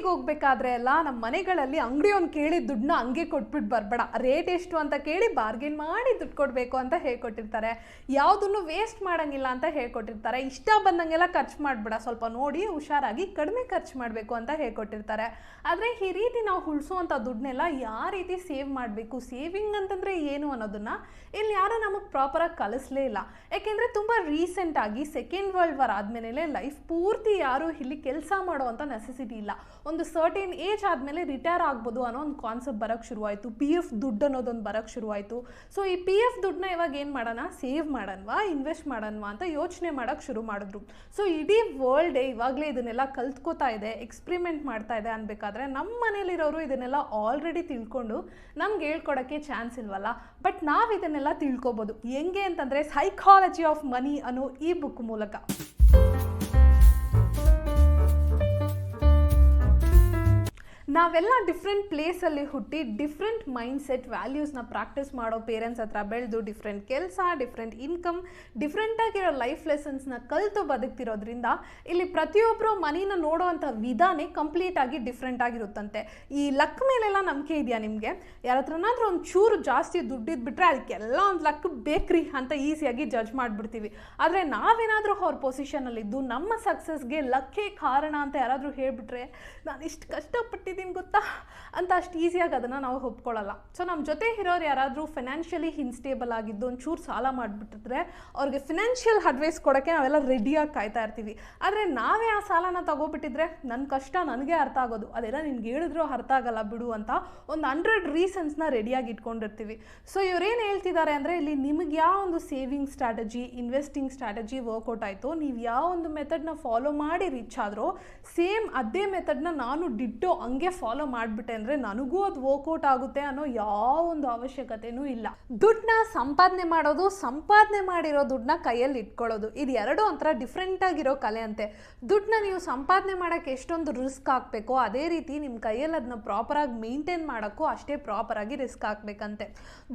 ಹೋಗ್ಬೇಕಾದ್ರೆ ಎಲ್ಲ ನಮ್ಮ ಮನೆಗಳಲ್ಲಿ ಅಂಗಡಿಯವ್ನು ಕೇಳಿ ದುಡ್ಡನ್ನ ಹಂಗೆ ಕೊಟ್ಬಿಟ್ಟು ಬರಬೇಡ, ರೇಟ್ ಎಷ್ಟು ಅಂತ ಕೇಳಿ ಬಾರ್ಗೇನ್ ಮಾಡಿ ದುಡ್ಡು ಕೊಡಬೇಕು ಅಂತ ಹೇಳ್ಕೊಟ್ಟಿರ್ತಾರೆ. ಯಾವುದನ್ನು ವೇಸ್ಟ್ ಮಾಡೋಂಗಿಲ್ಲ ಅಂತ ಹೇಳ್ಕೊಟ್ಟಿರ್ತಾರೆ. ಇಷ್ಟ ಬಂದಂಗೆಲ್ಲ ಖರ್ಚು ಮಾಡಬೇಡ, ಸ್ವಲ್ಪ ನೋಡಿ ಹುಷಾರಾಗಿ ಕಡಿಮೆ ಖರ್ಚು ಮಾಡಬೇಕು ಅಂತ ಹೇಳ್ಕೊಟ್ಟಿರ್ತಾರೆ. ಆದರೆ ಈ ರೀತಿ ನಾವು ಉಳಿಸೋವಂಥ ದುಡ್ಡನ್ನೆಲ್ಲ ಯಾವ ರೀತಿ ಸೇವ್ ಮಾಡಬೇಕು, ಸೇವಿಂಗ್ ಅಂತಂದರೆ ಏನು ಅನ್ನೋದನ್ನು ಇಲ್ಲಿ ಯಾರೂ ನಮಗೆ ಪ್ರಾಪರಾಗಿ ಕಲಿಸ್ಲೇ ಇಲ್ಲ. ಯಾಕೆಂದರೆ ತುಂಬ ರೀಸೆಂಟಾಗಿ ಸೆಕೆಂಡ್ ವರ್ಲ್ಡ್ ವಾರ್ ಆದಮೇಲೆ ಲೈಫ್ ಪೂರ್ತಿ ಯಾರೂ ಇಲ್ಲಿ ಕೆಲಸ ಮಾಡೋವಂಥ ನೆಸೆಸಿಟಿ ಇಲ್ಲ. ಒಂದು ಸರ್ಟೇನ್ ಏಜ್ ಆದಮೇಲೆ ರಿಟೈರ್ ಆಗ್ಬೋದು ಅನ್ನೋ ಒಂದು ಕಾನ್ಸೆಪ್ಟ್ ಬರೋಕ್ಕೆ ಶುರುವಾಯಿತು. ಪಿ ಎಫ್ ದುಡ್ಡು ಅನ್ನೋದೊಂದು ಬರೋಕ್ಕೆ ಶುರುವಾಯಿತು. ಸೊ ಈ ಪಿ ಎಫ್ ದುಡ್ಡನ್ನ ಇವಾಗ ಏನು ಮಾಡೋಣ, ಸೇವ್ ಮಾಡೋಣವಾ, ಇನ್ವೆಸ್ಟ್ ಮಾಡೋಣವಾ ಅಂತ ಯೋಚನೆ ಮಾಡೋಕ್ಕೆ ಶುರು ಮಾಡಿದ್ರು. ಸೊ ಇಡೀ ವರ್ಲ್ಡೇ ಇವಾಗಲೇ ಇದನ್ನೆಲ್ಲ ಕಲ್ತ್ಕೋತಾ ಇದೆ, ಎಕ್ಸ್ಪೆರಿಮೆಂಟ್ ಮಾಡ್ತಾ ಇದೆ ಅನ್ಬೇಕಾದ್ರೆ ನಮ್ಮ ಮನೇಲಿರೋರು ಇದನ್ನೆಲ್ಲ ಆಲ್ರೆಡಿ ತಿಳ್ಕೊಂಡು ನಮ್ಗೆ ಹೇಳ್ಕೊಡೋಕ್ಕೆ ಚಾನ್ಸ್ ಇಲ್ವಲ್ಲ. ಬಟ್ ನಾವು ಇದನ್ನೆಲ್ಲ ತಿಳ್ಕೊಬೋದು ಹೆಂಗೆ ಅಂತಂದರೆ ಸೈಕಾಲಜಿ ಆಫ್ ಮನಿ ಅನ್ನೋ ಈ ಬುಕ್ ಮೂಲಕ. ನಾವೆಲ್ಲ ಡಿಫ್ರೆಂಟ್ ಪ್ಲೇಸಲ್ಲಿ ಹುಟ್ಟಿ ಡಿಫ್ರೆಂಟ್ ಮೈಂಡ್ ಸೆಟ್ ವ್ಯಾಲ್ಯೂಸ್ನ ಪ್ರಾಕ್ಟೀಸ್ ಮಾಡೋ ಪೇರೆಂಟ್ಸ್ ಹತ್ರ ಬೆಳೆದು ಡಿಫ್ರೆಂಟ್ ಕೆಲಸ, ಡಿಫ್ರೆಂಟ್ ಇನ್ಕಮ್, ಡಿಫ್ರೆಂಟಾಗಿರೋ ಲೈಫ್ ಲೆಸನ್ಸ್ನ ಕಲಿತು ಬದುಕ್ತಿರೋದ್ರಿಂದ ಇಲ್ಲಿ ಪ್ರತಿಯೊಬ್ಬರು ಮನಿನ ನೋಡೋವಂಥ ವಿಧಾನೇ ಕಂಪ್ಲೀಟಾಗಿ ಡಿಫ್ರೆಂಟ್ ಆಗಿರುತ್ತಂತೆ. ಈ ಲಕ್ ಮೇಲೆಲ್ಲ ನಂಬಿಕೆ ಇದೆಯಾ ನಿಮಗೆ? ಯಾರ ಹತ್ರನಾದ್ರೂ ಒಂದು ಚೂರು ಜಾಸ್ತಿ ದುಡ್ಡಿದ್ಬಿಟ್ರೆ ಅದಕ್ಕೆಲ್ಲ ಒಂದು ಲಕ್ ಬೇಕ್ರಿ ಅಂತ ಈಸಿಯಾಗಿ ಜಡ್ಜ್ ಮಾಡಿಬಿಡ್ತೀವಿ. ಆದರೆ ನಾವೇನಾದರೂ ಅವ್ರ ಪೊಸಿಷನಲ್ಲಿದ್ದು ನಮ್ಮ ಸಕ್ಸಸ್ಗೆ ಲಕ್ಕೇ ಕಾರಣ ಅಂತ ಯಾರಾದರೂ ಹೇಳಿಬಿಟ್ರೆ ನಾನು ಇಷ್ಟು ಕಷ್ಟಪಟ್ಟಿದ್ದೀನಿ ಗೊತ್ತಾ ಅಂತ ಅಷ್ಟು ಈಸಿಯಾಗಿ ಅದನ್ನು ನಾವು ಒಪ್ಕೊಳ್ಳಲ್ಲ. ಸೊ ನಮ್ಮ ಜೊತೆ ಇರೋರು ಯಾರಾದರೂ ಫಿನಾನ್ಷಿಯಲಿ ಇನ್ಸ್ಟೇಬಲ್ ಆಗಿದ್ದು ಒಂಚೂರು ಸಾಲ ಮಾಡಿಬಿಟ್ಟಿದ್ರೆ ಅವ್ರಿಗೆ ಫಿನಾನ್ಷಿಯಲ್ ಅಡ್ವೈಸ್ ಕೊಡೋಕ್ಕೆ ನಾವೆಲ್ಲ ರೆಡಿಯಾಗಿ ಕಾಯ್ತಾ ಇರ್ತೀವಿ. ಆದರೆ ನಾವೇ ಆ ಸಾಲನ ತಗೋಬಿಟ್ಟಿದ್ರೆ ನನ್ನ ಕಷ್ಟ ನನಗೆ ಅರ್ಥ ಆಗೋದು, ಅದೆಲ್ಲ ನಿನ್ಗೆ ಹೇಳಿದ್ರೂ ಅರ್ಥ ಆಗಲ್ಲ ಬಿಡು ಅಂತ ಒಂದು 100 ರೀಸನ್ಸ್ನ ರೆಡಿಯಾಗಿ ಇಟ್ಕೊಂಡಿರ್ತೀವಿ. ಸೊ ಇವರೇನು ಹೇಳ್ತಿದ್ದಾರೆ ಅಂದರೆ ಇಲ್ಲಿ ನಿಮಗೆ ಯಾವ ಒಂದು saving strategy, investing strategy work out ಆಯಿತು, ನೀವು ಯಾವ ಒಂದು ಮೆಥಡ್ನ ಫಾಲೋ ಮಾಡಿ ರೀಚ್ ಆದರೂ ಸೇಮ್ ಅದೇ ಮೆಥಡ್ನ ನಾನು ಡಿಟ್ಟೋ ಹಂಗೆ ಫಾಲೋ ಮಾಡಿಬಿಟ್ಟೆ ಅಂದರೆ ನನಗೂ ಅದು ವರ್ಕೌಟ್ ಆಗುತ್ತೆ ಅನ್ನೋ ಯಾವ ಒಂದು ಅವಶ್ಯಕತೆನೂ ಇಲ್ಲ. ದುಡ್ಡನ್ನ ಸಂಪಾದನೆ ಮಾಡೋದು, ಸಂಪಾದನೆ ಮಾಡಿರೋ ದುಡ್ಡನ್ನ ಕೈಯಲ್ಲಿ ಇಟ್ಕೊಳ್ಳೋದು, ಇದು ಎರಡು ಒಂಥರ ಡಿಫ್ರೆಂಟ್ ಆಗಿರೋ ಕಲೆ ಅಂತೆ. ದುಡ್ಡನ್ನ ನೀವು ಸಂಪಾದನೆ ಮಾಡೋಕ್ಕೆ ಎಷ್ಟೊಂದು ರಿಸ್ಕ್ ಹಾಕಬೇಕೋ ಅದೇ ರೀತಿ ನಿಮ್ಮ ಕೈಯಲ್ಲಿ ಅದನ್ನ ಪ್ರಾಪರಾಗಿ ಮೇಂಟೈನ್ ಮಾಡೋಕ್ಕೂ ಅಷ್ಟೇ ಪ್ರಾಪರಾಗಿ ರಿಸ್ಕ್ ಹಾಕಬೇಕಂತೆ.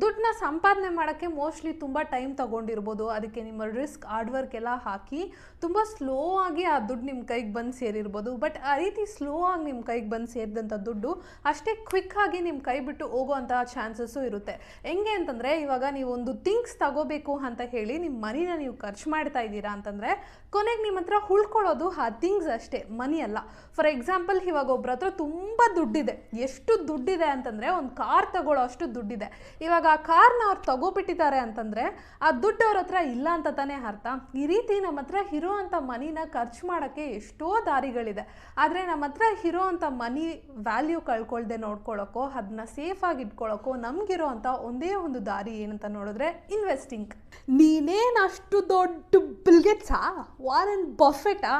ದುಡ್ಡನ್ನ ಸಂಪಾದನೆ ಮಾಡೋಕ್ಕೆ ಮೋಸ್ಟ್ಲಿ ತುಂಬ ಟೈಮ್ ತಗೊಂಡಿರ್ಬೋದು, ಅದಕ್ಕೆ ನಿಮ್ಮ ರಿಸ್ಕ್ ಹಾರ್ಡ್ ವರ್ಕ್ ಎಲ್ಲ ಹಾಕಿ ತುಂಬ ಸ್ಲೋ ಆಗಿ ಆ ದುಡ್ಡು ನಿಮ್ಮ ಕೈಗೆ ಬಂದು ಸೇರಿರ್ಬೋದು. ಬಟ್ ಆ ರೀತಿ ಸ್ಲೋ ಆಗಿ ನಿಮ್ಮ ಕೈಗೆ ಬಂದು ಸೇರಿದಂಥ ದುಡ್ಡು ಅಷ್ಟೇ ಕ್ವಿಕ್ ಆಗಿ ನಿಮ್ಮ ಕೈ ಬಿಟ್ಟು ಹೋಗೋವಂತಹ ಚಾನ್ಸಸ್ಸು ಇರುತ್ತೆ. ಹೆಂಗೆ ಅಂತಂದರೆ ಇವಾಗ ನೀವು ಒಂದು ಥಿಂಗ್ಸ್ ತಗೋಬೇಕು ಅಂತ ಹೇಳಿ ನಿಮ್ಮ ಮನಿನ ನೀವು ಖರ್ಚು ಮಾಡ್ತಾ ಇದ್ದೀರಾ ಅಂತಂದರೆ ಕೊನೆಗೆ ನಿಮ್ಮ ಹತ್ರ ಉಳ್ಕೊಳ್ಳೋದು ಆ ಥಿಂಗ್ಸ್ ಅಷ್ಟೇ, ಮನಿ ಅಲ್ಲ. ಫಾರ್ ಎಕ್ಸಾಂಪಲ್ ಇವಾಗ ಒಬ್ಬರ ಹತ್ರ ತುಂಬ ದುಡ್ಡಿದೆ, ಎಷ್ಟು ದುಡ್ಡಿದೆ ಅಂತಂದರೆ ಒಂದು ಕಾರ್ ತಗೊಳ್ಳೋ ಅಷ್ಟು ದುಡ್ಡಿದೆ. ಇವಾಗ ಆ ಕಾರ್ನ ಅವ್ರು ತಗೋಬಿಟ್ಟಿದ್ದಾರೆ ಅಂತಂದರೆ ಆ ದುಡ್ಡು ಅವ್ರ ಹತ್ರ ಇಲ್ಲ ಅಂತ ತಾನೇ ಅರ್ಥ. ಈ ರೀತಿ ನಮ್ಮ ಹತ್ರ ಇರೋವಂಥ ಮನಿನ ಖರ್ಚು ಮಾಡೋಕ್ಕೆ ಎಷ್ಟೋ ದಾರಿಗಳಿದೆ. ಆದರೆ ನಮ್ಮ ಹತ್ರ ಇರೋವಂಥ ಮನಿ ವ್ಯಾಲ್ಯೂ ಕಳ್ಕೊಳ್ದೆ ನೋಡ್ಕೊಳ್ಳೋಕ್ಕೋ ಅದನ್ನ ಸೇಫಾಗಿ ಇಟ್ಕೊಳ್ಳೋಕ್ಕೋ ನಮಗಿರೋ ಅಂಥ ಒಂದೇ ಒಂದು ದಾರಿ ಏನಂತ ನೋಡಿದ್ರೆ ಇನ್ವೆಸ್ಟಿಂಗ್. ನೀನೇನು ಅಷ್ಟು ದೊಡ್ಡ ಬಿಲ್ಗೇಟ್ಸಾ, ವಾರನ್ ಬಫೆಟಾ,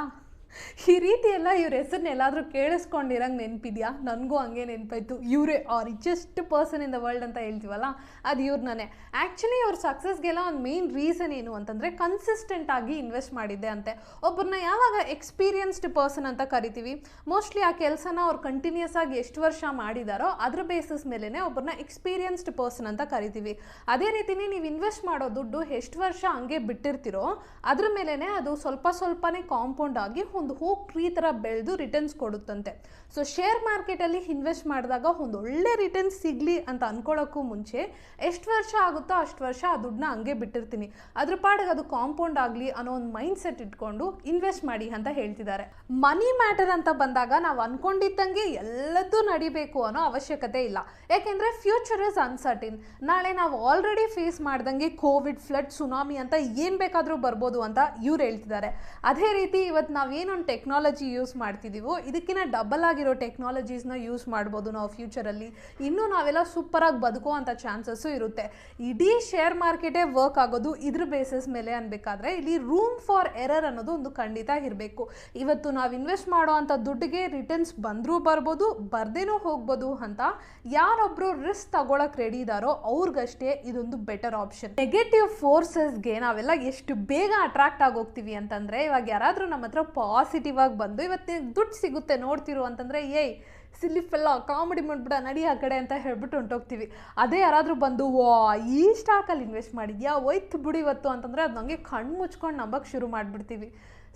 ಈ ರೀತಿ ಎಲ್ಲ ಇವ್ರ ಹೆಸರನ್ನೆಲ್ಲಾದರೂ ಕೇಳಿಸ್ಕೊಂಡಿರಂಗೆ ನೆನಪಿದೆಯಾ? ನನಗೂ ಹಂಗೆ ನೆನಪಾಯ್ತು. ಇವರೇ richest person in the world ಅಂತ ಹೇಳ್ತೀವಲ್ಲ, ಅದು ಇವ್ರನ್ನೇ. ಆ್ಯಕ್ಚುಲಿ ಅವ್ರ ಸಕ್ಸಸ್ಗೆಲ್ಲ ಒಂದು ಮೇನ್ ರೀಸನ್ ಏನು ಅಂತಂದರೆ ಕನ್ಸಿಸ್ಟೆಂಟ್ ಆಗಿ ಇನ್ವೆಸ್ಟ್ ಮಾಡಿದ್ದೆ ಅಂತೆ. ಒಬ್ಬರನ್ನ ಯಾವಾಗ ಎಕ್ಸ್ಪೀರಿಯನ್ಸ್ಡ್ ಪರ್ಸನ್ ಅಂತ ಕರಿತೀವಿ, ಮೋಸ್ಟ್ಲಿ ಆ ಕೆಲಸನ ಅವ್ರು ಕಂಟಿನ್ಯೂಸ್ ಆಗಿ ಎಷ್ಟು ವರ್ಷ ಮಾಡಿದಾರೋ ಅದ್ರ ಬೇಸಿಸ್ ಮೇಲೇ ಒಬ್ಬರನ್ನ ಎಕ್ಸ್ಪೀರಿಯನ್ಸ್ಡ್ ಪರ್ಸನ್ ಅಂತ ಕರಿತೀವಿ. ಅದೇ ರೀತಿನೇ ನೀವು ಇನ್ವೆಸ್ಟ್ ಮಾಡೋ ದುಡ್ಡು ಎಷ್ಟು ವರ್ಷ ಹಂಗೆ ಬಿಟ್ಟಿರ್ತೀರೋ ಅದ್ರ ಮೇಲೇ ಅದು ಸ್ವಲ್ಪ ಸ್ವಲ್ಪನೇ ಕಾಂಪೌಂಡ್ ಆಗಿ ಒಂದು ಹೂ ಟ್ರೀ ಥರ ಬೆಳೆದು ರಿಟರ್ನ್ಸ್ ಕೊಡುತ್ತಂತೆ. ಸೊ ಶೇರ್ ಮಾರ್ಕೆಟಲ್ಲಿ ಇನ್ವೆಸ್ಟ್ ಮಾಡಿದಾಗ ಒಂದು ಒಳ್ಳೆ ರಿಟರ್ನ್ಸ್ ಸಿಗಲಿ ಅಂತ ಅನ್ಕೊಳ್ಳೋಕ್ಕೂ ಮುಂಚೆ ಎಷ್ಟು ವರ್ಷ ಆಗುತ್ತೋ ಅಷ್ಟು ವರ್ಷ ಆ ದುಡ್ಡನ್ನ ಹಂಗೆ ಬಿಟ್ಟಿರ್ತೀನಿ, ಅದ್ರ ಪಾಡಿಗೆ ಅದು ಕಾಂಪೌಂಡ್ ಆಗಲಿ ಅನ್ನೋ ಒಂದು ಮೈಂಡ್ ಸೆಟ್ ಇಟ್ಕೊಂಡು ಇನ್ವೆಸ್ಟ್ ಮಾಡಿ ಅಂತ ಹೇಳ್ತಿದ್ದಾರೆ. ಮನಿ ಮ್ಯಾಟರ್ ಅಂತ ಬಂದಾಗ ನಾವು ಅನ್ಕೊಂಡಿದ್ದಂಗೆ ಎಲ್ಲದೂ ನಡಿಬೇಕು ಅನ್ನೋ ಅವಶ್ಯಕತೆ ಇಲ್ಲ. ಯಾಕೆಂದರೆ ಫ್ಯೂಚರ್ ಇಸ್ ಅನ್ಸರ್ಟಿನ್. ನಾಳೆ ನಾವು ಆಲ್ರೆಡಿ ಫೇಸ್ ಮಾಡ್ದಂಗೆ ಕೋವಿಡ್, ಫ್ಲಡ್, ಸುನಾಮಿ ಅಂತ ಏನು ಬೇಕಾದರೂ ಬರ್ಬೋದು ಅಂತ ಇವ್ರು ಹೇಳ್ತಿದ್ದಾರೆ. ಅದೇ ರೀತಿ ಇವತ್ತು ನಾವೇನೊಂದು ಟೆಕ್ನಾಲಜಿ ಯೂಸ್ ಮಾಡ್ತಿದ್ದೀವೋ ಇದಕ್ಕಿಂತ ಡಬಲ್ ಆಗಿರೋ ಟೆಕ್ನಾಲಜೀಸ್ನ ಯೂಸ್ ಮಾಡ್ಬೋದು ನಾವು ಫ್ಯೂಚರಲ್ಲಿ. ಇನ್ನೂ ನಾವೆಲ್ಲ ಸೂಪರಾಗಿ ಬದುಕೋ ಅಂಥ ಚಾನ್ಸಸ್ಸು ಇರುತ್ತೆ. ಇಡೀ ಶೇರ್ ಮಾರ್ಕೆಟೇ ವರ್ಕ್ ಆಗೋದು ಇದ್ರ ಬೇಸಿಸ್ ಮೇಲೆ ಅನ್ಬೇಕಾದ್ರೆ ಇಲ್ಲಿ ರೂಮ್ ಫಾರ್ ಎರರ್ ಅನ್ನೋದು ಒಂದು ಖಂಡಿತ ಇರಬೇಕು. ಇವತ್ತು ನಾವು ಇನ್ವೆಸ್ಟ್ ಮಾಡೋ ಅಂಥ ದುಡ್ಡಿಗೆ ರಿಟರ್ನ್ಸ್ ಬಂದರೂ ಬರ್ಬೋದು, ಬರ್ದೇನೂ ಹೋಗ್ಬೋದು ಅಂತ ಯಾರೊಬ್ಬರು ರಿಸ್ಕ್ ತಗೊಳಕ್ಕೆ ರೆಡಿ ಇದ್ದಾರೋ ಅವ್ರಿಗಷ್ಟೇ ಇದೊಂದು ಬೆಟರ್ ಆಪ್ಷನ್. ನೆಗೆಟಿವ್ ಫೋರ್ಸಸ್ಗೆ ನಾವೆಲ್ಲ ಎಷ್ಟು ಬೇಗ ಅಟ್ರಾಕ್ಟ್ ಆಗೋಗ್ತೀವಿ ಅಂತಂದರೆ ಇವಾಗ ಯಾರಾದರೂ ನಮ್ಮ ಹತ್ರ ಪಾಸಿಟಿವ್ ಆಗಿ ಬಂದು ಇವತ್ತು ದುಡ್ಡು ಸಿಗುತ್ತೆ ನೋಡ್ತಿರು ಅಂತಂದರೆ ಏಯ್ ಸಿಲ್ಲಿಫೆಲ್ಲ ಕಾಮಿಡಿ ಮಾಡಿಬಿಡ ನಡಿ ಆ ಕಡೆ ಅಂತ ಹೇಳ್ಬಿಟ್ಟು ಹೊಂಟೋಗ್ತೀವಿ. ಅದೇ ಯಾರಾದರೂ ಬಂದು ಈ ಸ್ಟಾಕಲ್ಲಿ ಇನ್ವೆಸ್ಟ್ ಮಾಡಿದ್ಯಾ ಹೋಯ್ತು ಬಿಡು ಇವತ್ತು ಅಂತಂದರೆ ಅದು ನನಗೆ ಕಣ್ಣು ಮುಚ್ಕೊಂಡು ನಂಬಕ್ಕೆ ಶುರು ಮಾಡಿಬಿಡ್ತೀವಿ.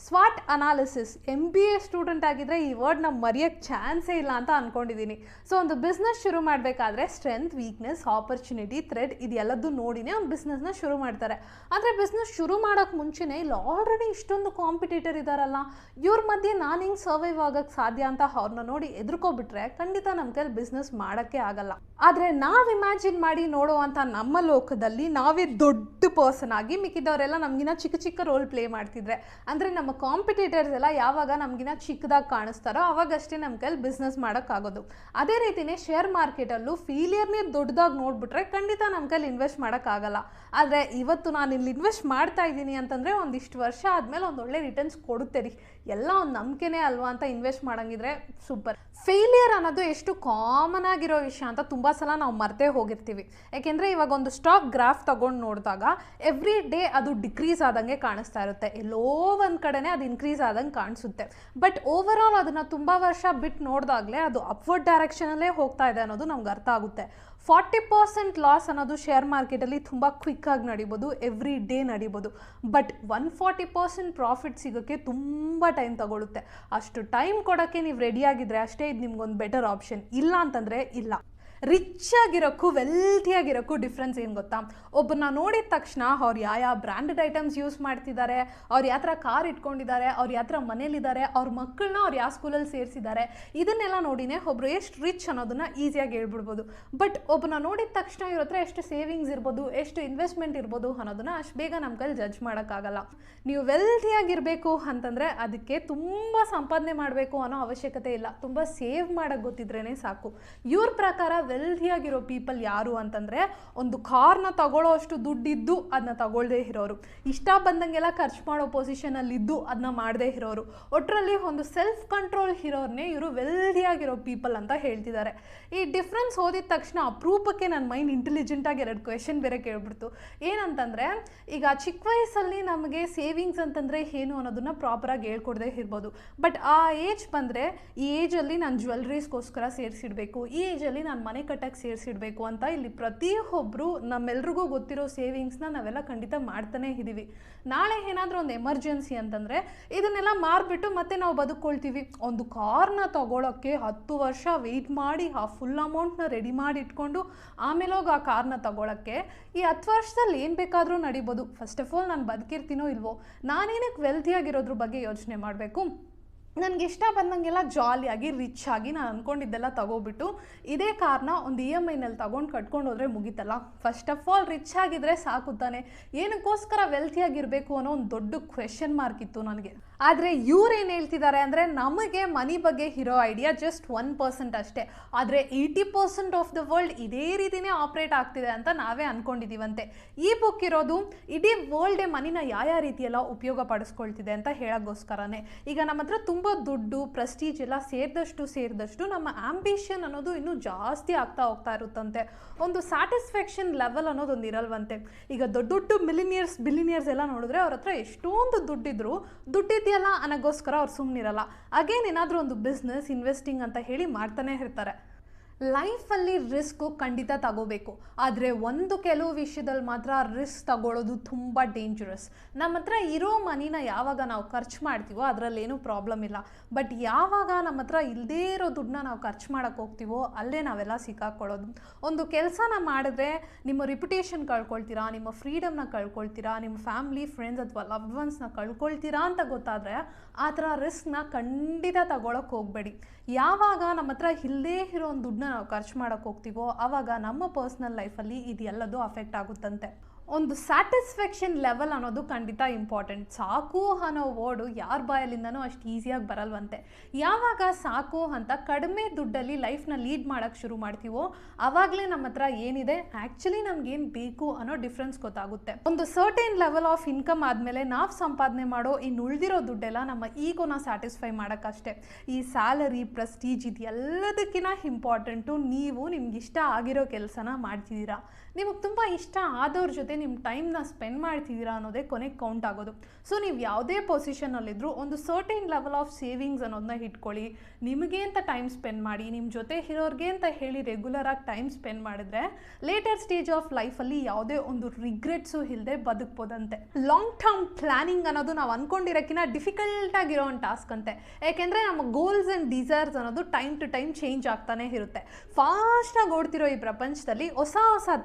ಸ್ವಾಟ್ ಅನಾಲಿಸಿಸ್. MBA ಸ್ಟೂಡೆಂಟ್ ಆಗಿದ್ರೆ ಈ ವರ್ಡ್ನ ಮರೆಯೋಕ್ಕೆ ಚಾನ್ಸೇ ಇಲ್ಲ ಅಂತ ಅಂದ್ಕೊಂಡಿದ್ದೀನಿ. ಸೊ ಒಂದು ಬಿಸ್ನೆಸ್ ಶುರು ಮಾಡಬೇಕಾದ್ರೆ ಸ್ಟ್ರೆಂತ್, ವೀಕ್ನೆಸ್, ಆಪರ್ಚುನಿಟಿ, ಥ್ರೆಡ್ ಇದೆಲ್ಲದೂ ನೋಡಿನೇ ಒಂದು ಬಿಸ್ನೆಸ್ನ ಶುರು ಮಾಡ್ತಾರೆ. ಆದರೆ ಬಿಸ್ನೆಸ್ ಶುರು ಮಾಡೋಕ್ಕೆ ಮುಂಚೆನೇ ಇಲ್ಲಿ ಆಲ್ರೆಡಿ ಇಷ್ಟೊಂದು ಕಾಂಪಿಟೇಟರ್ ಇದ್ದಾರಲ್ಲ, ಇವ್ರ ಮಧ್ಯೆ ನಾನು ಹೆಂಗೆ ಸರ್ವೈವ್ ಆಗೋಕ್ಕೆ ಸಾಧ್ಯ ಅಂತ ಅವ್ರನ್ನ ನೋಡಿ ಎದುರ್ಕೊಬಿಟ್ರೆ ಖಂಡಿತ ನಮ್ಮ ಕೈಲಿ ಬಿಸ್ನೆಸ್ ಮಾಡೋಕ್ಕೆ ಆಗಲ್ಲ. ಆದರೆ ನಾವು ಇಮ್ಯಾಜಿನ್ ಮಾಡಿ ನೋಡುವಂಥ ನಮ್ಮ ಲೋಕದಲ್ಲಿ ನಾವೇ ದೊಡ್ಡ ಪರ್ಸನ್ ಆಗಿ ಮಿಕ್ಕಿದವರೆಲ್ಲ ನಮಗಿನ ಚಿಕ್ಕ ಚಿಕ್ಕ ರೋಲ್ ಪ್ಲೇ ಮಾಡ್ತಿದ್ರೆ, ಅಂದರೆ ನಮ್ಮ ಕಾಂಪಿಟೇಟರ್ಸ್ ಎಲ್ಲ ಯಾವಾಗ ನಮಗಿನ ಚಿಕ್ಕದಾಗಿ ಕಾಣಿಸ್ತಾರೋ ಅವಾಗಷ್ಟೇ ನಮ್ಮ ಕೈಲಿ ಬಿಸ್ನೆಸ್ ಮಾಡೋಕ್ಕಾಗೋದು. ಅದೇ ರೀತಿಯೇ ಶೇರ್ ಮಾರ್ಕೆಟಲ್ಲೂ ಫೇಲಿಯರ್ನೇ ದೊಡ್ಡದಾಗಿ ನೋಡಿಬಿಟ್ರೆ ಖಂಡಿತ ನಮ್ಮ ಕೈಲಿ ಇನ್ವೆಸ್ಟ್ ಮಾಡೋಕ್ಕಾಗಲ್ಲ. ಆದರೆ ಇವತ್ತು ನಾನು ಇಲ್ಲಿ ಇನ್ವೆಸ್ಟ್ ಮಾಡ್ತಾ ಇದ್ದೀನಿ ಅಂತಂದರೆ ಒಂದಿಷ್ಟು ವರ್ಷ ಆದಮೇಲೆ ಒಂದು ಒಳ್ಳೆ ರಿಟರ್ನ್ಸ್ ಕೊಡುತ್ತೆ ರೀ, ಎಲ್ಲ ಒಂದು ನಂಬಿಕೆನೇ ಅಲ್ವಾ ಅಂತ ಇನ್ವೆಸ್ಟ್ ಮಾಡೋಂಗಿದ್ರೆ ಸೂಪರ್. ಫೇಲಿಯರ್ ಅನ್ನೋದು ಎಷ್ಟು ಕಾಮನ್ ಆಗಿರೋ ವಿಷಯ ಅಂತ ತುಂಬ ಸಲ ನಾವು ಮರ್ತೇ ಹೋಗಿರ್ತೀವಿ. ಯಾಕೆಂದರೆ ಇವಾಗ ಒಂದು ಸ್ಟಾಕ್ ಗ್ರಾಫ್ ತಗೊಂಡು ನೋಡಿದಾಗ ಎವ್ರಿ ಡೇ ಅದು ಡಿಕ್ರೀಸ್ ಆದಂಗೆ ಕಾಣಿಸ್ತಾ ಇರುತ್ತೆ, ಎಲ್ಲೋ ಒಂದು ಕಡೆನೇ ಅದು ಇನ್ಕ್ರೀಸ್ ಆದಂಗೆ ಕಾಣಿಸುತ್ತೆ. ಬಟ್ ಓವರ್ ಆಲ್ ಅದನ್ನು ತುಂಬ ವರ್ಷ ಬಿಟ್ಟು ನೋಡಿದಾಗಲೇ ಅದು ಅಪ್ವರ್ಡ್ ಡೈರೆಕ್ಷನಲ್ಲೇ ಹೋಗ್ತಾ ಇದೆ ಅನ್ನೋದು ನಮ್ಗೆ ಅರ್ಥ ಆಗುತ್ತೆ. 40% ಲಾಸ್ ಅನ್ನೋದು ಶೇರ್ ಮಾರ್ಕೆಟಲ್ಲಿ ತುಂಬ ಕ್ವಿಕ್ಕಾಗಿ ನಡಿಬೋದು, ಎವ್ರಿ ಡೇ ನಡಿಬೋದು. ಬಟ್ 140% ಪ್ರಾಫಿಟ್ ಸಿಗೋಕ್ಕೆ ತುಂಬ ಟೈಮ್ ತಗೊಳುತ್ತೆ. ಅಷ್ಟು ಟೈಮ್ ಕೊಡೋಕ್ಕೆ ನೀವು ರೆಡಿಯಾಗಿದ್ದರೆ ಅಷ್ಟೇ ಇದು ನಿಮ್ಗೊಂದು ಬೆಟರ್ ಆಪ್ಷನ್. ಇಲ್ಲ ಅಂತಂದರೆ ಇಲ್ಲ. ರಿಚ್ ಆಗಿರೋಕ್ಕೂ ವೆಲ್ತಿಯಾಗಿರೋಕ್ಕೂ ಡಿಫ್ರೆನ್ಸ್ ಏನು ಗೊತ್ತಾ? ಒಬ್ಬರನ್ನ ನೋಡಿದ ತಕ್ಷಣ ಅವ್ರು ಯಾವ ಬ್ರ್ಯಾಂಡೆಡ್ ಐಟಮ್ಸ್ ಯೂಸ್ ಮಾಡ್ತಿದ್ದಾರೆ, ಅವ್ರು ಯಾವ ಥರ ಕಾರ್ ಇಟ್ಕೊಂಡಿದ್ದಾರೆ, ಅವ್ರು ಯಾವ ಥರ ಮನೇಲಿದ್ದಾರೆ, ಅವ್ರ ಮಕ್ಕಳನ್ನ ಅವ್ರು ಯಾವ ಸ್ಕೂಲಲ್ಲಿ ಸೇರಿಸಿದ್ದಾರೆ, ಇದನ್ನೆಲ್ಲ ನೋಡಿನೇ ಒಬ್ಬರು ಎಷ್ಟು ರಿಚ್ ಅನ್ನೋದನ್ನು ಈಸಿಯಾಗಿ ಹೇಳ್ಬಿಡ್ಬೋದು. ಬಟ್ ಒಬ್ಬರನ್ನ ನೋಡಿದ ತಕ್ಷಣ ಇವ್ರ ಹತ್ರ ಎಷ್ಟು ಸೇವಿಂಗ್ಸ್ ಇರ್ಬೋದು, ಎಷ್ಟು ಇನ್ವೆಸ್ಟ್ಮೆಂಟ್ ಇರ್ಬೋದು ಅನ್ನೋದನ್ನು ಅಷ್ಟು ಬೇಗ ನಮ್ಮ ಕೈಲಿ ಜಡ್ಜ್ ಮಾಡೋಕ್ಕಾಗಲ್ಲ. ನೀವು ವೆಲ್ತಿಯಾಗಿರಬೇಕು ಅಂತಂದರೆ ಅದಕ್ಕೆ ತುಂಬ ಸಂಪಾದನೆ ಮಾಡಬೇಕು ಅನ್ನೋ ಅವಶ್ಯಕತೆ ಇಲ್ಲ, ತುಂಬ ಸೇವ್ ಮಾಡೋಕ್ಕೆ ಗೊತ್ತಿದ್ರೇ ಸಾಕು. ಇವ್ರ ಪ್ರಕಾರ ವೆಲ್ತಿಯಾಗಿರೋ ಪೀಪಲ್ ಯಾರು ಅಂತಂದರೆ ಒಂದು ಕಾರ್ನ ತಗೊಳ್ಳೋ ಅಷ್ಟು ದುಡ್ಡಿದ್ದು ಅದನ್ನ ತಗೊಳ್ಳದೇ ಇರೋರು, ಇಷ್ಟ ಬಂದಂಗೆಲ್ಲ ಖರ್ಚು ಮಾಡೋ ಪೊಸಿಷನಲ್ಲಿದ್ದು ಅದನ್ನ ಮಾಡದೇ ಇರೋರು, ಒಟ್ಟರಲ್ಲಿ ಒಂದು ಸೆಲ್ಫ್ ಕಂಟ್ರೋಲ್ ಇರೋರನ್ನೇ ಇವರು ವೆಲ್ತಿಯಾಗಿರೋ ಪೀಪಲ್ ಅಂತ ಹೇಳ್ತಿದ್ದಾರೆ. ಈ ಡಿಫ್ರೆನ್ಸ್ ಓದಿದ ತಕ್ಷಣ ಅಪರೂಪಕ್ಕೆ ನನ್ನ ಮೈಂಡ್ ಇಂಟೆಲಿಜೆಂಟಾಗಿ 2 ಕ್ವೆಶನ್ ಬೇರೆ ಕೇಳ್ಬಿಡ್ತು. ಏನಂತಂದರೆ, ಈಗ ಚಿಕ್ಕ ವಯಸ್ಸಲ್ಲಿ ನಮಗೆ ಸೇವಿಂಗ್ಸ್ ಅಂತಂದರೆ ಏನು ಅನ್ನೋದನ್ನು ಪ್ರಾಪರಾಗಿ ಹೇಳ್ಕೊಡದೇ ಇರ್ಬೋದು. ಬಟ್ ಆ ಏಜ್ ಬಂದರೆ ಈ ಏಜಲ್ಲಿ ನಾನು ಜ್ಯುವೆಲ್ರೀಸ್ಗೋಸ್ಕರ ಸೇರಿಸಿಡಬೇಕು, ಈ ಏಜಲ್ಲಿ ನಾನು ಮನೆ ಕಟ್ಟಕ್ಕೆ ಸೇರಿಸಿಡಬೇಕು ಅಂತ ಇಲ್ಲಿ ಪ್ರತಿಯೊಬ್ಬರು ನಮ್ಮೆಲ್ರಿಗೂ ಗೊತ್ತಿರೋ ಸೇವಿಂಗ್ಸ್ನ ನಾವೆಲ್ಲ ಖಂಡಿತ ಮಾಡ್ತಾನೆ ಇದ್ದೀವಿ. ನಾಳೆ ಏನಾದರೂ ಒಂದು ಎಮರ್ಜೆನ್ಸಿ ಅಂತಂದರೆ ಇದನ್ನೆಲ್ಲ ಮಾರಿಬಿಟ್ಟು ಮತ್ತೆ ನಾವು ಬದುಕೊಳ್ತೀವಿ. ಒಂದು ಕಾರ್ನ ತಗೊಳ್ಳೋಕ್ಕೆ 10 ವರ್ಷ ವೆಯ್ಟ್ ಮಾಡಿ ಆ ಫುಲ್ ಅಮೌಂಟ್ನ ರೆಡಿ ಮಾಡಿ ಇಟ್ಕೊಂಡು ಆಮೇಲೆ ಹೋಗಿ ಆ ಕಾರ್ನ ತಗೊಳ್ಳೋಕ್ಕೆ ಈ 10 ವರ್ಷದಲ್ಲಿ ಏನು ಬೇಕಾದರೂ ನಡಿಬೋದು. ಫಸ್ಟ್ ಆಫ್ ಆಲ್ ನಾನು ಬದುಕಿರ್ತೀನೋ ಇಲ್ವೋ, ನಾನೇನಕ್ಕೆ ವೆಲ್ತಿಯಾಗಿರೋದ್ರ ಬಗ್ಗೆ ಯೋಚನೆ ಮಾಡಬೇಕು? ನನಗೆ ಇಷ್ಟ ಬಂದಂಗೆಲ್ಲ ಜಾಲಿಯಾಗಿ ರಿಚ್ ಆಗಿ ನಾನು ಅಂದ್ಕೊಂಡಿದ್ದೆಲ್ಲ ತಗೋಬಿಟ್ಟು ಇದೇ ಕಾರ್ನ ಒಂದು EMIನಲ್ಲಿ ತಗೊಂಡು ಕಟ್ಕೊಂಡು ಹೋದರೆ ಮುಗಿತಲ್ಲ. ಫಸ್ಟ್ ಆಫ್ ಆಲ್ ರಿಚ್ ಆಗಿದ್ರೆ ಸಾಕು ತಾನೆ, ಏನಕ್ಕೋಸ್ಕರ ವೆಲ್ತಿಯಾಗಿರಬೇಕು ಅನ್ನೋ ಒಂದು ದೊಡ್ಡ ಕ್ವೆಶನ್ ಮಾರ್ಕ್ ಇತ್ತು ನನಗೆ. ಆದರೆ ಇವ್ರೇನು ಹೇಳ್ತಿದ್ದಾರೆ ಅಂದರೆ, ನಮಗೆ ಮನಿ ಬಗ್ಗೆ ಇರೋ ಐಡಿಯಾ ಜಸ್ಟ್ 1% ಅಷ್ಟೇ, ಆದರೆ 80% ಆಫ್ ದ ವರ್ಲ್ಡ್ ಇದೇ ರೀತಿಯೇ ಆಪ್ರೇಟ್ ಆಗ್ತಿದೆ ಅಂತ ನಾವೇ ಅಂದ್ಕೊಂಡಿದ್ದೀವಂತೆ. ಈ ಬುಕ್ ಇರೋದು ಇಡೀ ವರ್ಲ್ಡೇ ಮನಿನ ಯಾವ ರೀತಿಯೆಲ್ಲ ಉಪಯೋಗ ಪಡಿಸ್ಕೊಳ್ತಿದೆ ಅಂತ ಹೇಳೋಕ್ಕೋಸ್ಕರನೇ. ಈಗ ನಮ್ಮ ಹತ್ರ ತುಂಬ ದುಡ್ಡು, ಪ್ರೆಸ್ಟೀಜ್ ಎಲ್ಲ ಸೇರಿದಷ್ಟು ನಮ್ಮ ಆಂಬಿಷನ್ ಅನ್ನೋದು ಇನ್ನೂ ಜಾಸ್ತಿ ಆಗ್ತಾ ಹೋಗ್ತಾ ಇರುತ್ತಂತೆ. ಒಂದು ಸ್ಯಾಟಿಸ್ಫ್ಯಾಕ್ಷನ್ ಲೆವೆಲ್ ಅನ್ನೋದೊಂದು ಇರಲ್ವಂತೆ. ಈಗ ದೊಡ್ಡ ದೊಡ್ಡ ಬಿಲಿನಿಯರ್ಸ್ ಎಲ್ಲ ನೋಡಿದ್ರೆ ಅವ್ರ ಹತ್ರ ಎಷ್ಟೊಂದು ದುಡ್ಡಿದೆಯಲ್ಲ ಅನ್ನೋಕ್ಕೋಸ್ಕರ ಅವ್ರು ಸುಮ್ಮನಿರಲ್ಲ. ಅಗೇನ್ ಏನಾದರೂ ಒಂದು ಬಿಸ್ನೆಸ್, ಇನ್ವೆಸ್ಟಿಂಗ್ ಅಂತ ಹೇಳಿ ಮಾಡ್ತಾನೆ ಇರ್ತಾರೆ. ಲೈಫಲ್ಲಿ ರಿಸ್ಕು ಖಂಡಿತ ತಗೋಬೇಕು, ಆದರೆ ಕೆಲವು ವಿಷಯದಲ್ಲಿ ಮಾತ್ರ ರಿಸ್ಕ್ ತಗೊಳ್ಳೋದು ತುಂಬ ಡೇಂಜರಸ್. ನಮ್ಮ ಹತ್ರ ಇರೋ ಮನಿನ ಯಾವಾಗ ನಾವು ಖರ್ಚು ಮಾಡ್ತೀವೋ ಅದರಲ್ಲೇನೂ ಪ್ರಾಬ್ಲಮ್ ಇಲ್ಲ. ಬಟ್ ಯಾವಾಗ ನಮ್ಮ ಹತ್ರ ಇಲ್ಲದೇ ಇರೋ ದುಡ್ಡನ್ನ ನಾವು ಖರ್ಚು ಮಾಡೋಕ್ಕೆ ಹೋಗ್ತೀವೋ ಅಲ್ಲೇ ನಾವೆಲ್ಲ ಸಿಕ್ಕಾಕೊಳ್ಳೋದು. ಒಂದು ಕೆಲಸನ ಮಾಡಿದ್ರೆ ನಿಮ್ಮ ರಿಪ್ಯುಟೇಷನ್ ಕಳ್ಕೊಳ್ತೀರಾ, ನಿಮ್ಮ ಫ್ರೀಡಮ್ನ ಕಳ್ಕೊಳ್ತೀರಾ, ನಿಮ್ಮ ಫ್ಯಾಮಿಲಿ, ಫ್ರೆಂಡ್ಸ್ ಅಥವಾ ಲವ್ಡ್ ಒನ್ಸ್ನ ಕಳ್ಕೊಳ್ತೀರಾ ಅಂತ ಗೊತ್ತಾದರೆ ಆ ಥರ ರಿಸ್ಕ್ನ ಖಂಡಿತ ತಗೊಳಕ್ಕೆ ಹೋಗಬೇಡಿ. ಯಾವಾಗ ನಮ್ಮ ಹತ್ರ ಇಲ್ಲದೇ ಇರೋ ಒಂದು ದುಡ್ಡನ್ನ ನಾವು ಖರ್ಚು ಮಾಡೋಕ್ಕೆ ಹೋಗ್ತೀವೋ ಆವಾಗ ನಮ್ಮ ಪರ್ಸ್ನಲ್ ಲೈಫಲ್ಲಿ ಇದೆಲ್ಲದೂ ಅಫೆಕ್ಟ್ ಆಗುತ್ತಂತೆ. ಒಂದು ಸ್ಯಾಟಿಸ್ಫ್ಯಾಕ್ಷನ್ ಲೆವೆಲ್ ಅನ್ನೋದು ಖಂಡಿತ ಇಂಪಾರ್ಟೆಂಟ್. ಸಾಕು ಅನ್ನೋ ವರ್ಡು ಯಾರ ಬಾಯಲ್ಲಿಂದನೂ ಅಷ್ಟು ಈಸಿಯಾಗಿ ಬರಲ್ವಂತೆ. ಯಾವಾಗ ಸಾಕು ಅಂತ ಕಡಿಮೆ ದುಡ್ಡಲ್ಲಿ ಲೈಫ್ನ ಲೀಡ್ ಮಾಡೋಕ್ಕೆ ಶುರು ಮಾಡ್ತೀವೋ ಆವಾಗಲೇ ನಮ್ಮ ಹತ್ರ ಏನಿದೆ, ಆ್ಯಕ್ಚುಲಿ ನಮಗೇನು ಬೇಕು ಅನ್ನೋ ಡಿಫ್ರೆನ್ಸ್ ಗೊತ್ತಾಗುತ್ತೆ. ಒಂದು ಸರ್ಟೇನ್ ಲೆವೆಲ್ ಆಫ್ ಇನ್ಕಮ್ ಆದಮೇಲೆ ನಾವು ಸಂಪಾದನೆ ಮಾಡೋ ಇನ್ನು ಉಳಿದಿರೋ ದುಡ್ಡೆಲ್ಲ ನಮ್ಮ ಈಗೋನ ಸ್ಯಾಟಿಸ್ಫೈ ಮಾಡೋಕ್ಕಷ್ಟೇ. ಈ ಸ್ಯಾಲರಿ, ಪ್ರೆಸ್ಟೀಜ್ ಇದೆಲ್ಲದಕ್ಕಿಂತ ಇಂಪಾರ್ಟೆಂಟು ನೀವು ನಿಮ್ಗೆ ಇಷ್ಟ ಆಗಿರೋ ಕೆಲಸನ ಮಾಡ್ತಿದ್ದೀರಾ, ನಿಮಗೆ ತುಂಬ ಇಷ್ಟ ಆದವ್ರ ಜೊತೆ ನಿಮ್ಮ ಟೈಮ್ನ ಸ್ಪೆಂಡ್ ಮಾಡ್ತಿದ್ದೀರಾ ಅನ್ನೋದೇ ಕೊನೆಗೆ ಕೌಂಟ್ ಆಗೋದು. ಸೊ ನೀವು ಯಾವುದೇ ಪೊಸಿಷನಲ್ಲಿದ್ದರೂ ಒಂದು ಸರ್ಟೇನ್ ಲೆವೆಲ್ ಆಫ್ ಸೇವಿಂಗ್ಸ್ ಅನ್ನೋದನ್ನ ಇಟ್ಕೊಳ್ಳಿ. ನಿಮಗೆ ಅಂತ ಟೈಮ್ ಸ್ಪೆಂಡ್ ಮಾಡಿ, ನಿಮ್ಮ ಜೊತೆ ಇರೋರಿಗೆ ಅಂತ ಹೇಳಿ ರೆಗ್ಯುಲರಾಗಿ ಟೈಮ್ ಸ್ಪೆಂಡ್ ಮಾಡಿದ್ರೆ ಲೇಟರ್ ಸ್ಟೇಜ್ ಆಫ್ ಲೈಫಲ್ಲಿ ಯಾವುದೇ ಒಂದು ರಿಗ್ರೆಟ್ಸು ಇಲ್ಲದೆ ಬದುಕ್ಬೋದಂತೆ. ಲಾಂಗ್ ಟರ್ಮ್ ಪ್ಲಾನಿಂಗ್ ಅನ್ನೋದು ನಾವು ಅಂದ್ಕೊಂಡಿರೋಕ್ಕಿಂತ ಡಿಫಿಕಲ್ಟ್ ಆಗಿರೋ ಒಂದು ಟಾಸ್ಕ್ ಅಂತೆ. ಯಾಕೆಂದರೆ ನಮ್ಮ ಗೋಲ್ಸ್ ಆ್ಯಂಡ್ ಡಿಸೈರ್ಸ್ ಅನ್ನೋದು ಟೈಮ್ ಟು ಟೈಮ್ ಚೇಂಜ್ ಆಗ್ತಾನೆ ಇರುತ್ತೆ. ಫಾಸ್ಟಾಗಿ ಓಡ್ತಿರೋ ಈ ಪ್ರಪಂಚದಲ್ಲಿ ಹೊಸ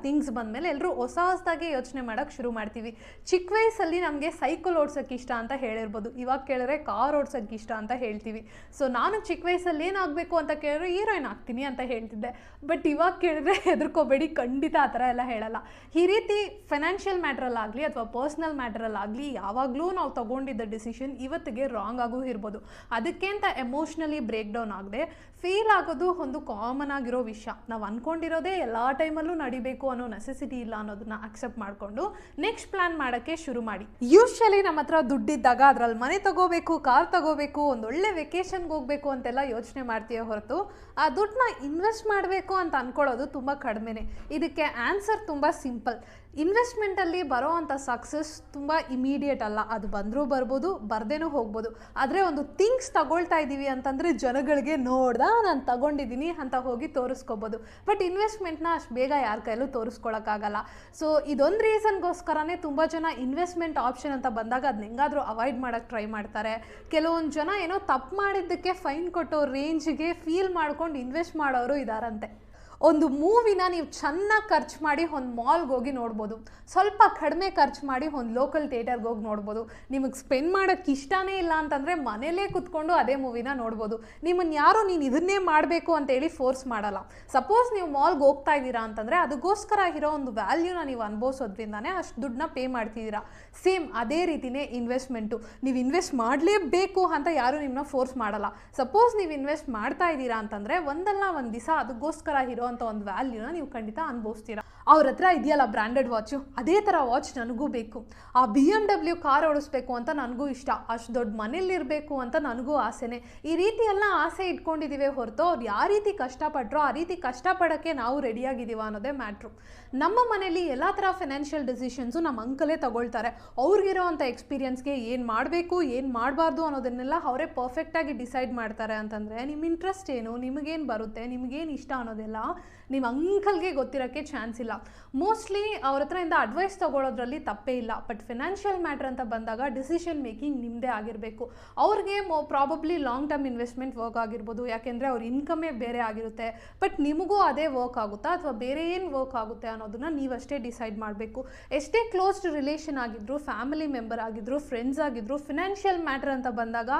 ಥಿಂಗ್ಸ್ ಬಂದಮೇಲೆ ಎಲ್ಲರೂ ಹೊಸದಾಗೆ ಯೋಚನೆ ಮಾಡೋಕ್ಕೆ ಶುರು ಮಾಡ್ತೀವಿ. ಚಿಕ್ಕ ವಯಸ್ಸಲ್ಲಿ ನಮಗೆ ಸೈಕಲ್ ಓಡ್ಸೋಕ್ಕೆ ಇಷ್ಟ ಅಂತ ಹೇಳಿರ್ಬೋದು, ಇವಾಗ ಕೇಳಿದ್ರೆ ಕಾರ್ ಓಡ್ಸೋಕ್ಕೆ ಇಷ್ಟ ಅಂತ ಹೇಳ್ತೀವಿ. ಸೊ ನಾನು ಚಿಕ್ಕ ವಯಸ್ಸಲ್ಲಿ ಏನಾಗಬೇಕು ಅಂತ ಕೇಳಿದ್ರೆ ಹೀರೋಯಿನ್ ಆಗ್ತೀನಿ ಅಂತ ಹೇಳ್ತಿದ್ದೆ. ಬಟ್ ಇವಾಗ ಕೇಳಿದ್ರೆ ಹೆದರ್ಕೋಬೇಡಿ, ಖಂಡಿತ ಆ ಥರ ಎಲ್ಲ ಹೇಳಲ್ಲ. ಈ ರೀತಿ ಫೈನಾನ್ಷಿಯಲ್ ಮ್ಯಾಟ್ರಲ್ಲಾಗಲಿ ಅಥವಾ ಪರ್ಸ್ನಲ್ ಮ್ಯಾಟ್ರಲ್ಲಾಗಲಿ ಯಾವಾಗಲೂ ನಾವು ತೊಗೊಂಡಿದ್ದ ಡಿಸಿಷನ್ ಇವತ್ತಿಗೆ ರಾಂಗ್ ಆಗೂ ಇರ್ಬೋದು. ಅದಕ್ಕೆ ಅಂತ ಎಮೋಷ್ನಲಿ ಬ್ರೇಕ್ ಡೌನ್ ಆಗದೆ ಫೀಲ್ ಆಗೋದು ಒಂದು ಕಾಮನ್ ಆಗಿರೋ ವಿಷಯ. ನಾವು ಅಂದ್ಕೊಂಡಿರೋದೇ ಎಲ್ಲ ಟೈಮಲ್ಲೂ ನಡಿಬೇಕು ಅನ್ನೋ ನೆಸೆಸಿಟಿ ಇಲ್ಲ ಅನ್ನೋದನ್ನ ಅಕ್ಸೆಪ್ಟ್ ಮಾಡಿಕೊಂಡು ನೆಕ್ಸ್ಟ್ ಪ್ಲಾನ್ ಮಾಡೋಕ್ಕೆ ಶುರು ಮಾಡಿ. ಯೂಶ್ವಲಿ ನಮ್ಮ ಹತ್ರ ದುಡ್ಡಿದ್ದಾಗ ಅದರಲ್ಲಿ ಮನೆ ತಗೋಬೇಕು, ಕಾರ್ ತಗೋಬೇಕು, ಒಂದೊಳ್ಳೆ ವೆಕೇಷನ್ಗೆ ಹೋಗಬೇಕು ಅಂತೆಲ್ಲ ಯೋಚನೆ ಮಾಡ್ತೀವಿ ಹೊರತು ಆ ದುಡ್ಡನ್ನ ಇನ್ವೆಸ್ಟ್ ಮಾಡಬೇಕು ಅಂತ ಅಂದ್ಕೊಳ್ಳೋದು ತುಂಬ ಕಡಿಮೆನೇ. ಇದಕ್ಕೆ ಆನ್ಸರ್ ತುಂಬ ಸಿಂಪಲ್. ಇನ್ವೆಸ್ಟ್ಮೆಂಟಲ್ಲಿ ಬರೋ ಅಂಥ ಸಕ್ಸಸ್ ತುಂಬ ಇಮಿಡಿಯೇಟ್ ಅಲ್ಲ. ಅದು ಬಂದರೂ ಬರ್ಬೋದು, ಬರ್ದೇನೂ ಹೋಗ್ಬೋದು. ಆದರೆ ಒಂದು ಥಿಂಗ್ಸ್ ತಗೊಳ್ತಾ ಇದ್ದೀವಿ ಅಂತಂದರೆ ಜನಗಳಿಗೆ ನೋಡ್ದ ನಾನು ತಗೊಂಡಿದ್ದೀನಿ ಅಂತ ಹೋಗಿ ತೋರಿಸ್ಕೋಬೋದು. ಬಟ್ ಇನ್ವೆಸ್ಟ್ಮೆಂಟ್ನ ಅಷ್ಟು ಬೇಗ ಯಾರ ಕೈಲೂ ತೋರಿಸ್ಕೊಳಕ್ಕಾಗಲ್ಲ. ಸೊ ಇದೊಂದು ರೀಸನ್ಗೋಸ್ಕರನೇ ತುಂಬ ಜನ ಇನ್ವೆಸ್ಟ್ಮೆಂಟ್ ಆಪ್ಷನ್ ಅಂತ ಬಂದಾಗ ಅದನ್ನ ಹೆಂಗಾದರೂ ಅವಾಯ್ಡ್ ಮಾಡೋಕ್ಕೆ ಟ್ರೈ ಮಾಡ್ತಾರೆ. ಕೆಲವೊಂದು ಜನ ಏನೋ ತಪ್ಪು ಮಾಡಿದ್ದಕ್ಕೆ ಫೈನ್ ಕೊಟ್ಟೋ ರೇಂಜ್ಗೆ ಫೀಲ್ ಮಾಡ್ಕೊಂಡು ಇನ್ವೆಸ್ಟ್ ಮಾಡೋರು ಇದ್ದಾರಂತೆ. ಒಂದು ಮೂವಿನ ನೀವು ಚೆನ್ನಾಗಿ ಖರ್ಚು ಮಾಡಿ ಒಂದು ಮಾಲ್ಗೆ ಹೋಗಿ ನೋಡ್ಬೋದು, ಸ್ವಲ್ಪ ಕಡಿಮೆ ಖರ್ಚು ಮಾಡಿ ಒಂದು ಲೋಕಲ್ ಥಿಯೇಟರ್ಗೆ ಹೋಗಿ ನೋಡ್ಬೋದು. ನಿಮಗೆ ಸ್ಪೆಂಡ್ ಮಾಡೋಕ್ಕೆ ಇಷ್ಟನೇ ಇಲ್ಲ ಅಂತಂದರೆ ಮನೇಲೇ ಕೂತ್ಕೊಂಡು ಅದೇ ಮೂವಿನ ನೋಡ್ಬೋದು. ನಿಮ್ಮನ್ನು ಯಾರೂ ನೀನು ಇದನ್ನೇ ಮಾಡಬೇಕು ಅಂತೇಳಿ ಫೋರ್ಸ್ ಮಾಡಲ್ಲ. ಸಪೋಸ್ ನೀವು ಮಾಲ್ಗೆ ಹೋಗ್ತಾ ಇದ್ದೀರಾ ಅಂತಂದರೆ ಅದಕ್ಕೋಸ್ಕರ ಇರೋ ಒಂದು ವ್ಯಾಲ್ಯೂನ ನೀವು ಅನುಭವಿಸೋದ್ರಿಂದಾನೇ ಅಷ್ಟು ದುಡ್ಡನ್ನ ಪೇ ಮಾಡ್ತಿದ್ದೀರಾ. ಸೇಮ್ ಅದೇ ರೀತಿಯೇ ಇನ್ವೆಸ್ಟ್ಮೆಂಟು. ನೀವು ಇನ್ವೆಸ್ಟ್ ಮಾಡಲೇಬೇಕು ಅಂತ ಯಾರೂ ನಿಮ್ಮನ್ನ ಫೋರ್ಸ್ ಮಾಡಲ್ಲ. ಸಪೋಸ್ ನೀವು ಇನ್ವೆಸ್ಟ್ ಮಾಡ್ತಾ ಇದ್ದೀರಾ ಅಂತಂದರೆ ಒಂದಲ್ಲ ಒಂದು ದಿವಸ ಅದಕ್ಕೋಸ್ಕರ ಇರೋ ಅಂತ ಒಂದು ವ್ಯಾಲ್ಯೂನ ನೀವು ಖಂಡಿತ ಅನುಭವಿಸ್ತೀರಾ. ಅವ್ರ ಹತ್ರ ಇದೆಯಲ್ಲ ಬ್ರ್ಯಾಂಡೆಡ್ ವಾಚು, ಅದೇ ಥರ ವಾಚ್ ನನಗೂ ಬೇಕು. ಆ BMW ಕಾರ್ ಓಡಿಸ್ಬೇಕು ಅಂತ ನನಗೂ ಇಷ್ಟ. ಅಷ್ಟು ದೊಡ್ಡ ಮನೇಲಿರಬೇಕು ಅಂತ ನನಗೂ ಆಸೆನೇ. ಈ ರೀತಿ ಎಲ್ಲ ಆಸೆ ಇಟ್ಕೊಂಡಿದ್ದೀವಿ ಹೊರತು ಅವ್ರು ಯಾವ ರೀತಿ ಕಷ್ಟಪಟ್ಟರೋ ಆ ರೀತಿ ಕಷ್ಟಪಡೋಕ್ಕೆ ನಾವು ರೆಡಿಯಾಗಿದ್ದೀವ ಅನ್ನೋದೇ ಮ್ಯಾಟ್ರು. ನಮ್ಮ ಮನೇಲಿ ಎಲ್ಲ ಥರ ಫೈನಾನ್ಷಿಯಲ್ ಡಿಸಿಷನ್ಸು ನಮ್ಮ ಅಂಕಲೇ ತಗೊಳ್ತಾರೆ. ಅವ್ರಿಗಿರೋ ಅಂಥ ಎಕ್ಸ್ಪೀರಿಯನ್ಸ್ಗೆ ಏನು ಮಾಡಬೇಕು ಏನು ಮಾಡಬಾರ್ದು ಅನ್ನೋದನ್ನೆಲ್ಲ ಅವರೇ ಪರ್ಫೆಕ್ಟಾಗಿ ಡಿಸೈಡ್ ಮಾಡ್ತಾರೆ. ಅಂತಂದರೆ ನಿಮ್ಮ ಇಂಟ್ರೆಸ್ಟ್ ಏನು, ನಿಮಗೇನು ಬರುತ್ತೆ, ನಿಮಗೇನು ಇಷ್ಟ ಅನ್ನೋದೆಲ್ಲ ನಿಮ್ಮ ಅಂಕಲ್ಗೆ ಗೊತ್ತಿರೋಕ್ಕೆ ಚಾನ್ಸ್ ಇಲ್ಲ. ಮೋಸ್ಟ್ಲಿ ಅವ್ರ ಹತ್ರದಿಂದ ಅಡ್ವೈಸ್ ತೊಗೊಳೋದ್ರಲ್ಲಿ ತಪ್ಪೇ ಇಲ್ಲ. ಬಟ್ ಫಿನಾನ್ಷಿಯಲ್ ಮ್ಯಾಟ್ರ್ ಅಂತ ಬಂದಾಗ ಡಿಸಿಷನ್ ಮೇಕಿಂಗ್ ನಿಮ್ಮದೇ ಆಗಿರಬೇಕು. ಅವ್ರಿಗೆ probably long term investment work ಆಗಿರ್ಬೋದು, ಯಾಕೆಂದರೆ ಅವ್ರ ಇನ್ಕಮೇ ಬೇರೆ ಆಗಿರುತ್ತೆ. ಬಟ್ ನಿಮಗೂ ಅದೇ ವರ್ಕ್ ಆಗುತ್ತಾ ಅಥವಾ ಬೇರೆ ಏನು ವರ್ಕ್ ಆಗುತ್ತೆ ಅನ್ನೋದನ್ನ ನೀವಷ್ಟೇ ಡಿಸೈಡ್ ಮಾಡಬೇಕು. ಎಷ್ಟೇ ಕ್ಲೋಸ್ಡ್ ರಿಲೇಷನ್ ಆಗಿದ್ರು, ಫ್ಯಾಮಿಲಿ ಮೆಂಬರ್ ಆಗಿದ್ರು, ಫ್ರೆಂಡ್ಸ್ ಆಗಿದ್ರು, ಫಿನಾನ್ಷಿಯಲ್ ಮ್ಯಾಟ್ರ್ ಅಂತ ಬಂದಾಗ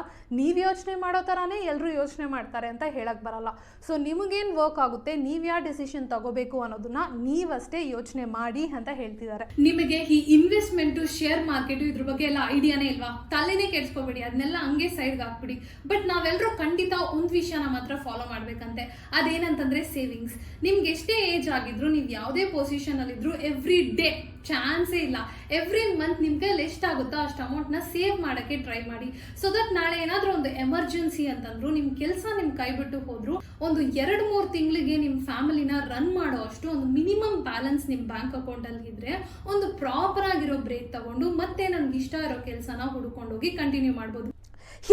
ನೀವು ಯೋಚನೆ ಮಾಡೋ ಥರನೇ ಎಲ್ಲರೂ ಯೋಚನೆ ಮಾಡ್ತಾರೆ ಅಂತ ಹೇಳಕ್ಕೆ ಬರಲ್ಲ. ಸೊ ನಿಮಗೇನು ವರ್ಕ್ ಆಗುತ್ತೆ, ನೀವು ಯಾವ ಡಿಸಿಷನ್ ತಗೋಬೇಕು ಅನ್ನೋದನ್ನ ನೀವಷ್ಟೇ ಯೋಚನೆ ಮಾಡಿ ಅಂತ ಹೇಳ್ತಿದ್ದಾರೆ. ನಿಮಗೆ ಈ ಇನ್ವೆಸ್ಟ್ಮೆಂಟ್, ಶೇರ್ ಮಾರ್ಕೆಟ್ ಇದ್ರ ಬಗ್ಗೆ ಎಲ್ಲ ಐಡಿಯಾನೇ ಇಲ್ವಾ? ತಲೆನೇ ಕೆಡ್ಸ್ಕೊಬೇಡಿ, ಅದನ್ನೆಲ್ಲ ಹಂಗೆ ಸೈಡ್ಗೆ ಹಾಕ್ಬಿಡಿ. ಬಟ್ ನಾವೆಲ್ಲರೂ ಖಂಡಿತ ಒಂದು ವಿಷಯನ ಮಾತ್ರ ಫಾಲೋ ಮಾಡ್ಬೇಕಂತೆ. ಅದೇನಂತಂದ್ರೆ ಸೇವಿಂಗ್ಸ್. ನಿಮ್ಗೆ ಎಷ್ಟೇ ಏಜ್ ಆಗಿದ್ರು, ನೀವು ಯಾವುದೇ ಪೊಸಿಷನ್ ಅಲ್ಲಿದ್ರು, ಎವ್ರಿ ಡೇ ಚಾನ್ಸೇ ಇಲ್ಲ, ಎವ್ರಿ ಮಂತ್ ನಿಮ್ಮ ಕೈಯಲ್ಲಿ ಎಷ್ಟಾಗುತ್ತೋ ಅಷ್ಟು ಅಮೌಂಟ್ನ ಸೇವ್ ಮಾಡೋಕ್ಕೆ ಟ್ರೈ ಮಾಡಿ. ಸೊ ದಟ್ ನಾಳೆ ಏನಾದರೂ ಒಂದು ಎಮರ್ಜೆನ್ಸಿ ಅಂತಂದ್ರು, ನಿಮ್ಮ ಕೆಲಸ ನಿಮ್ಮ ಕೈ ಬಿಟ್ಟು ಹೋದ್ರು, ಒಂದು 2-3 ತಿಂಗಳಿಗೆ ನಿಮ್ಮ ಫ್ಯಾಮಿಲಿನ ರನ್ ಮಾಡೋ ಅಷ್ಟು ಒಂದು ಮಿನಿಮಮ್ ಬ್ಯಾಲೆನ್ಸ್ ನಿಮ್ಮ ಬ್ಯಾಂಕ್ ಅಕೌಂಟಲ್ಲಿ ಇದ್ರೆ ಒಂದು ಪ್ರಾಪರ್ ಆಗಿರೋ ಬ್ರೇಕ್ ತಗೊಂಡು ಮತ್ತೆ ನನ್ಗೆ ಇಷ್ಟ ಇರೋ ಕೆಲಸನ ಹುಡ್ಕೊಂಡೋಗಿ ಕಂಟಿನ್ಯೂ ಮಾಡ್ಬೋದು.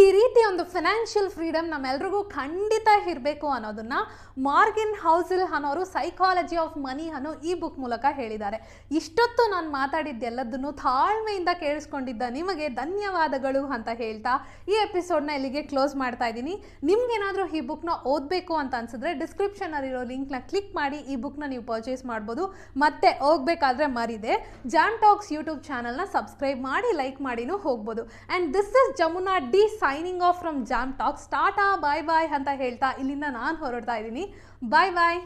ಈ ರೀತಿ ಒಂದು ಫಿನಾನ್ಷಿಯಲ್ ಫ್ರೀಡಮ್ ನಮ್ಮೆಲ್ರಿಗೂ ಖಂಡಿತ ಇರಬೇಕು ಅನ್ನೋದನ್ನ ಮಾರ್ಗಿನ್ ಹೌಸೆಲ್ ಅನ್ನೋರು ಸೈಕಾಲಜಿ ಆಫ್ ಮನಿ ಅನ್ನೋ ಈ ಬುಕ್ ಮೂಲಕ ಹೇಳಿದ್ದಾರೆ. ಇಷ್ಟೊತ್ತು ನಾನು ಮಾತಾಡಿದ್ದೆಲ್ಲದನ್ನು ತಾಳ್ಮೆಯಿಂದ ಕೇಳಿಸ್ಕೊಂಡಿದ್ದ ನಿಮಗೆ ಧನ್ಯವಾದಗಳು ಅಂತ ಹೇಳ್ತಾ ಈ ಎಪಿಸೋಡ್ನ ಇಲ್ಲಿಗೆ ಕ್ಲೋಸ್ ಮಾಡ್ತಾ ಇದ್ದೀನಿ. ನಿಮ್ಗೇನಾದರೂ ಈ ಬುಕ್ನ ಓದಬೇಕು ಅಂತ ಅನ್ಸಿದ್ರೆ ಡಿಸ್ಕ್ರಿಪ್ಷನಲ್ಲಿರೋ ಲಿಂಕ್ನ ಕ್ಲಿಕ್ ಮಾಡಿ ಈ ಬುಕ್ನ ನೀವು ಪರ್ಚೇಸ್ ಮಾಡ್ಬೋದು. ಮತ್ತೆ ಹೋಗ್ಬೇಕಾದ್ರೆ ಮರಿದೆ ಜಾಮ್ ಟಾಕ್ಸ್ ಯೂಟ್ಯೂಬ್ ಚಾನಲ್ನ ಸಬ್ಸ್ಕ್ರೈಬ್ ಮಾಡಿ, ಲೈಕ್ ಮಾಡಿನೂ ಹೋಗ್ಬೋದು. ಆ್ಯಂಡ್ ದಿಸ್ ಇಸ್ ಜಮುನಾ ಡಿ signing off from Jam Talks. Tata bye bye ಅಂತ ಹೇಳ್ತಾ ಇಲ್ಲಿಂದ ನಾನು ಹೊರಡ್ತಾ ಇದ್ದೀನಿ. ಬಾಯ್ ಬಾಯ್.